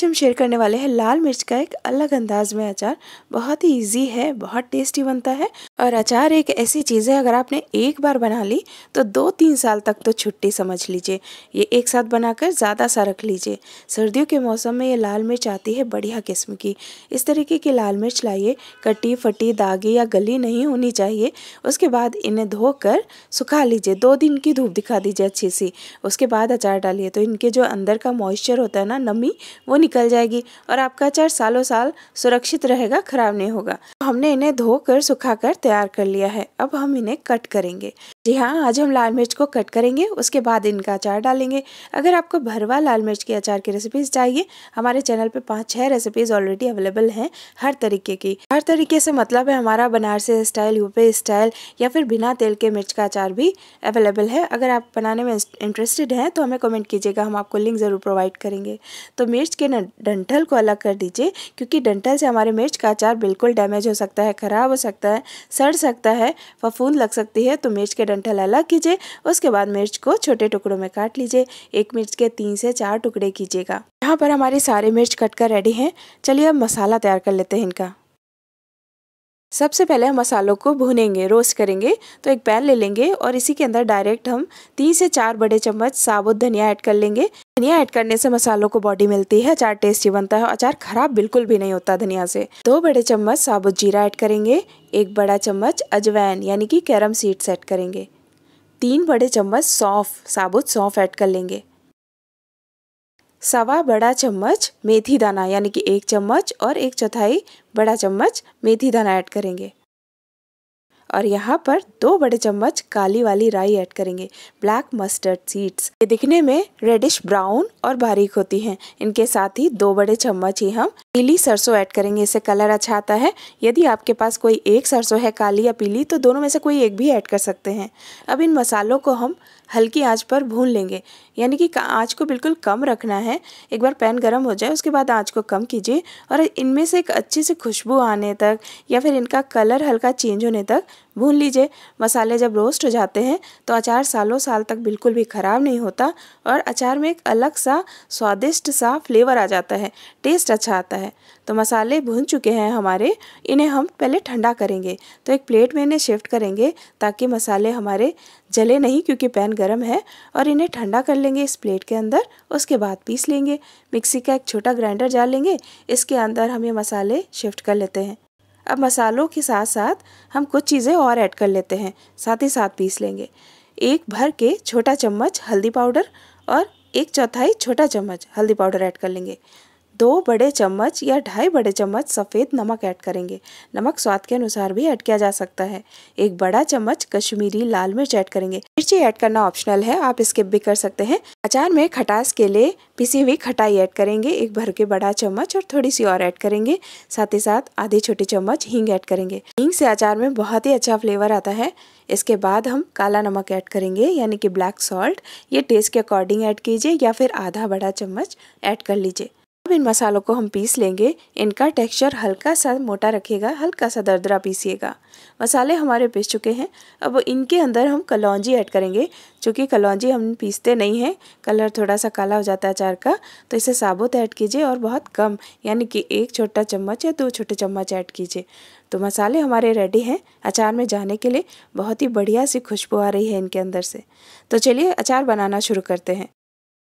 आज हम शेयर करने वाले हैं लाल मिर्च का एक अलग अंदाज में अचार। बहुत ही इजी है, बहुत टेस्टी बनता है और अचार एक ऐसी चीज़ है, अगर आपने एक बार बना ली तो 2-3 साल तक तो छुट्टी समझ लीजिए। ये एक साथ बनाकर ज़्यादा सा रख लीजिए। सर्दियों के मौसम में ये लाल मिर्च आती है बढ़िया किस्म की। इस तरीके की लाल मिर्च लाइए, कटी फटी दागी या गली नहीं होनी चाहिए। उसके बाद इन्हें धोकर सुखा लीजिए, 2 दिन की धूप दिखा दीजिए अच्छी सी। उसके बाद अचार डालिए तो इनके जो अंदर का मॉइस्चर होता है ना, नमी, वो निकल जाएगी और आपका अचार सालों साल सुरक्षित रहेगा, खराब नहीं होगा। तो हमने इन्हें धोकर सुखाकर तैयार कर लिया है। अब हम इन्हें कट करेंगे। जी हाँ, आज हम लाल मिर्च को कट करेंगे, उसके बाद इनका अचार डालेंगे। अगर आपको भरवा लाल मिर्च के अचार की रेसिपीज चाहिए, हमारे चैनल पे 5-6 रेसिपीज ऑलरेडी अवेलेबल हैं हर तरीके की। हर तरीके से मतलब है हमारा बनारसी स्टाइल, यूपी स्टाइल या फिर बिना तेल के मिर्च का अचार भी अवेलेबल है। अगर आप बनाने में इंटरेस्टेड हैं तो हमें कमेंट कीजिएगा, हम आपको लिंक ज़रूर प्रोवाइड करेंगे। तो मिर्च के डंठल को अलग कर दीजिए, क्योंकि डंठल से हमारे मिर्च का अचार बिल्कुल डैमेज हो सकता है, ख़राब हो सकता है, सड़ सकता है, फफूंद लग सकती है। तो मिर्च के डंठल अलग कीजिए। उसके बाद मिर्च को छोटे टुकड़ों में काट लीजिए। एक मिर्च के 3 से 4 टुकड़े कीजिएगा। यहाँ पर हमारी सारे मिर्च कट कर रेडी हैं। चलिए अब मसाला तैयार कर लेते हैं इनका। सबसे पहले हम मसालों को भूनेंगे, रोस्ट करेंगे। तो एक पैन ले लेंगे और इसी के अंदर डायरेक्ट हम 3 से 4 बड़े चम्मच साबुत धनिया ऐड कर लेंगे। धनिया ऐड करने से मसालों को बॉडी मिलती है, अचार टेस्टी बनता है, अचार खराब बिल्कुल भी नहीं होता धनिया से। 2 बड़े चम्मच साबुत जीरा ऐड करेंगे। 1 बड़ा चम्मच अजवाइन यानी कि कैरम सीड्स ऐड करेंगे। 3 बड़े चम्मच सौंफ, साबुत सौंफ ऐड कर लेंगे। 1.25 बड़ा चम्मच मेथी दाना यानी कि 1 चम्मच और 1/4 बड़ा चम्मच मेथी दाना ऐड करेंगे। और यहाँ पर 2 बड़े चम्मच काली वाली राई ऐड करेंगे, ब्लैक मस्टर्ड सीड्स। ये दिखने में रेडिश ब्राउन और बारीक होती हैं। इनके साथ ही 2 बड़े चम्मच ही हम पीली सरसों ऐड करेंगे, इससे कलर अच्छा आता है। यदि आपके पास कोई एक सरसों है, काली या पीली, तो दोनों में से कोई एक भी ऐड कर सकते हैं। अब इन मसालों को हम हल्की आंच पर भून लेंगे, यानी कि आंच को बिल्कुल कम रखना है। एक बार पैन गर्म हो जाए उसके बाद आंच को कम कीजिए और इनमें से एक अच्छी सी खुशबू आने तक या फिर इनका कलर हल्का चेंज होने तक भून लीजिए। मसाले जब रोस्ट हो जाते हैं तो अचार सालों साल तक बिल्कुल भी ख़राब नहीं होता और अचार में एक अलग सा स्वादिष्ट सा फ्लेवर आ जाता है, टेस्ट अच्छा आता है। तो मसाले भून चुके हैं हमारे, इन्हें हम पहले ठंडा करेंगे। तो एक प्लेट में इन्हें शिफ्ट करेंगे ताकि मसाले हमारे जले नहीं, क्योंकि पैन गर्म है। और इन्हें ठंडा कर लेंगे इस प्लेट के अंदर। उसके बाद पीस लेंगे। मिक्सी का एक छोटा ग्राइंडर जार लेंगे, इसके अंदर हम ये मसाले शिफ्ट कर लेते हैं। अब मसालों के साथ साथ हम कुछ चीज़ें और ऐड कर लेते हैं, साथ ही साथ पीस लेंगे। 1 भर के छोटा चम्मच हल्दी पाउडर और 1/4 छोटा चम्मच हल्दी पाउडर ऐड कर लेंगे। 2 बड़े चम्मच या 2.5 बड़े चम्मच सफ़ेद नमक ऐड करेंगे। नमक स्वाद के अनुसार भी ऐड किया जा सकता है। 1 बड़ा चम्मच कश्मीरी लाल मिर्च ऐड करेंगे। मिर्ची ऐड करना ऑप्शनल है, आप स्किप भी कर सकते हैं। अचार में खटास के लिए पिसी हुई खटाई ऐड करेंगे, 1 भर के बड़ा चम्मच, और थोड़ी सी और ऐड करेंगे। साथ ही साथ आधी छोटी चम्मच हींग ऐड करेंगे। हींग से अचार में बहुत ही अच्छा फ्लेवर आता है। इसके बाद हम काला नमक ऐड करेंगे, यानी कि ब्लैक सॉल्ट। ये टेस्ट के अकॉर्डिंग ऐड कीजिए या फिर आधा बड़ा चम्मच ऐड कर लीजिए। अब इन मसालों को हम पीस लेंगे। इनका टेक्सचर हल्का सा मोटा रखिएगा, हल्का सा दरदरा पीसिएगा। मसाले हमारे पीस चुके हैं। अब इनके अंदर हम कलौंजी ऐड करेंगे। चूँकि कलौंजी हम पीसते नहीं हैं, कलर थोड़ा सा काला हो जाता है अचार का, तो इसे साबुत ऐड कीजिए और बहुत कम, यानी कि 1 छोटा चम्मच या 2 छोटे चम्मच ऐड कीजिए। तो मसाले हमारे रेडी हैं अचार में जाने के लिए। बहुत ही बढ़िया सी खुशबू आ रही है इनके अंदर से। तो चलिए अचार बनाना शुरू करते हैं।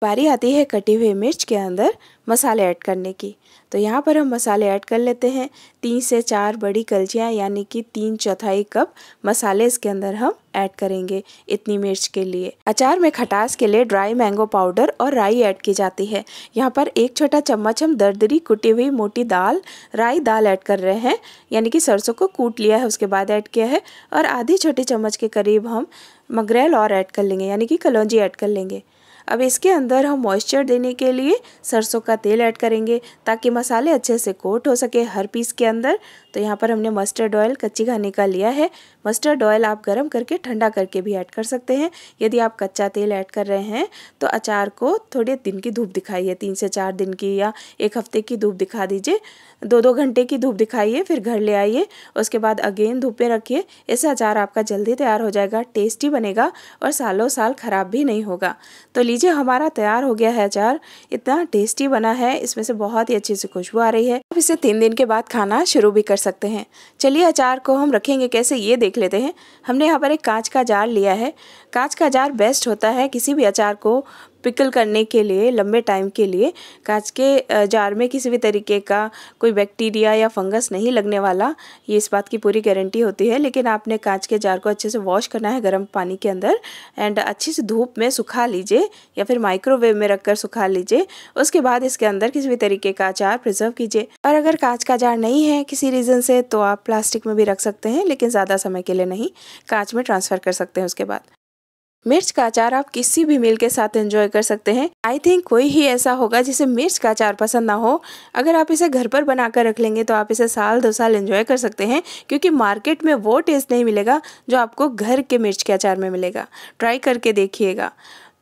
बारी आती है कटी हुई मिर्च के अंदर मसाले ऐड करने की। तो यहाँ पर हम मसाले ऐड कर लेते हैं। 3 से 4 बड़ी कलछियाँ यानी कि 3/4 कप मसाले इसके अंदर हम ऐड करेंगे इतनी मिर्च के लिए। अचार में खटास के लिए ड्राई मैंगो पाउडर और राई ऐड की जाती है। यहाँ पर 1 छोटा चम्मच हम दरदरी कुटी हुई मोटी दाल, राई दाल ऐड कर रहे हैं, यानी कि सरसों को कूट लिया है उसके बाद ऐड किया है। और आधी छोटी चम्मच के करीब हम मगरेल और ऐड कर लेंगे, यानी कि कलौंजी ऐड कर लेंगे। अब इसके अंदर हम मॉइस्चर देने के लिए सरसों का तेल ऐड करेंगे ताकि मसाले अच्छे से कोट हो सके हर पीस के अंदर। तो यहाँ पर हमने मस्टर्ड ऑयल कच्ची घानी का लिया है। मस्टर्ड ऑयल आप गरम करके ठंडा करके भी ऐड कर सकते हैं। यदि आप कच्चा तेल ऐड कर रहे हैं तो अचार को थोड़े दिन की धूप दिखाइए, 3 से 4 दिन की या 1 हफ्ते की धूप दिखा दीजिए। 2-2 घंटे की धूप दिखाइए, फिर घर ले आइए, उसके बाद अगेन धूप पे रखिए। इससे अचार आपका जल्दी तैयार हो जाएगा, टेस्टी बनेगा और सालों साल ख़राब भी नहीं होगा। तो लीजिए हमारा तैयार हो गया है अचार। इतना टेस्टी बना है, इसमें से बहुत ही अच्छी सी खुशबू आ रही है। अब इसे 3 दिन के बाद खाना शुरू भी कर सकते हैं। चलिए अचार को हम रखेंगे कैसे ये देख लेते हैं। हमने यहाँ पर एक कांच का जार लिया है। कांच का जार बेस्ट होता है किसी भी अचार को पिकल करने के लिए, लंबे टाइम के लिए। कांच के जार में किसी भी तरीके का कोई बैक्टीरिया या फंगस नहीं लगने वाला, ये इस बात की पूरी गारंटी होती है। लेकिन आपने कांच के जार को अच्छे से वॉश करना है गर्म पानी के अंदर एंड अच्छी से धूप में सुखा लीजिए या फिर माइक्रोवेव में रखकर सुखा लीजिए। उसके बाद इसके अंदर किसी भी तरीके का अचार प्रिजर्व कीजिए। और अगर कांच का जार नहीं है किसी रीज़न से तो आप प्लास्टिक में भी रख सकते हैं, लेकिन ज़्यादा समय के लिए नहीं, कांच में ट्रांसफ़र कर सकते हैं। उसके बाद मिर्च का अचार आप किसी भी मील के साथ एंजॉय कर सकते हैं। आई थिंक कोई ही ऐसा होगा जिसे मिर्च का अचार पसंद ना हो। अगर आप इसे घर पर बना कर रख लेंगे तो आप इसे साल 2 साल एंजॉय कर सकते हैं, क्योंकि मार्केट में वो टेस्ट नहीं मिलेगा जो आपको घर के मिर्च के अचार में मिलेगा। ट्राई करके देखिएगा।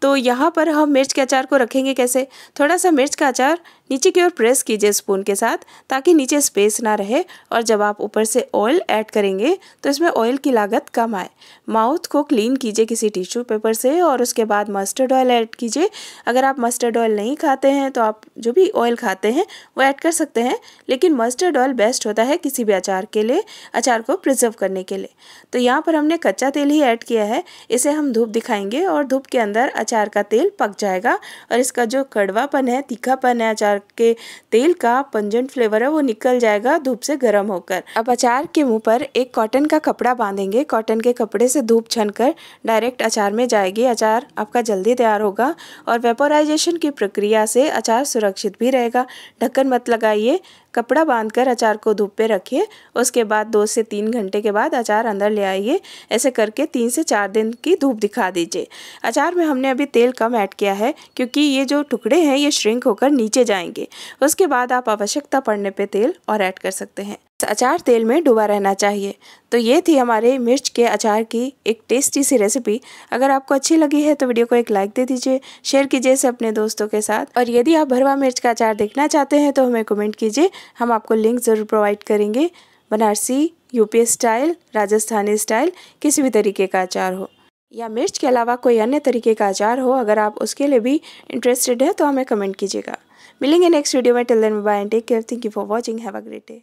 तो यहाँ पर हम मिर्च के अचार को रखेंगे कैसे। थोड़ा सा मिर्च का अचार नीचे की ओर प्रेस कीजिए स्पून के साथ, ताकि नीचे स्पेस ना रहे। और जब आप ऊपर से ऑयल ऐड करेंगे तो इसमें ऑयल की लागत कम आए। माउथ को क्लीन कीजिए किसी टिश्यू पेपर से और उसके बाद मस्टर्ड ऑयल ऐड कीजिए। अगर आप मस्टर्ड ऑयल नहीं खाते हैं तो आप जो भी ऑयल खाते हैं वो ऐड कर सकते हैं, लेकिन मस्टर्ड ऑयल बेस्ट होता है किसी भी अचार के लिए, अचार को प्रिजर्व करने के लिए। तो यहाँ पर हमने कच्चा तेल ही ऐड किया है। इसे हम धूप दिखाएंगे और धूप के अंदर अचार का तेल पक जाएगा और इसका जो कड़वापन है, तीखापन है, अचार के तेल का पंजेंट फ्लेवर है, वो निकल जाएगा धूप से गर्म होकर। अब अचार के मुंह पर एक कॉटन का कपड़ा बांधेंगे। कॉटन के कपड़े से धूप छनकर डायरेक्ट अचार में जाएगी। अचार आपका जल्दी तैयार होगा और वेपोराइजेशन की प्रक्रिया से अचार सुरक्षित भी रहेगा। ढक्कन मत लगाइए, कपड़ा बांधकर अचार को धूप पे रखिए। उसके बाद 2 से 3 घंटे के बाद अचार अंदर ले आइए। ऐसे करके 3 से 4 दिन की धूप दिखा दीजिए। अचार में हमने अभी तेल कम ऐड किया है, क्योंकि ये जो टुकड़े हैं ये श्रिंक होकर नीचे जाएंगे। उसके बाद आप आवश्यकता पड़ने पे तेल और ऐड कर सकते हैं। अचार तेल में डूबा रहना चाहिए। तो ये थी हमारे मिर्च के अचार की एक टेस्टी सी रेसिपी। अगर आपको अच्छी लगी है तो वीडियो को एक लाइक दे दीजिए, शेयर कीजिए इसे अपने दोस्तों के साथ। और यदि आप भरवा मिर्च का अचार देखना चाहते हैं तो हमें कमेंट कीजिए, हम आपको लिंक ज़रूर प्रोवाइड करेंगे। Banarasi, UP style, Rajasthani style, किसी भी तरीके का अचार हो या मिर्च के अलावा कोई अन्य तरीके का अचार हो, अगर आप उसके लिए भी इंटरेस्टेड हैं तो हमें कमेंट कीजिएगा। मिलेंगे नेक्स्ट वीडियो में। Till then bye and take care. Thank you for watching. Have a great day.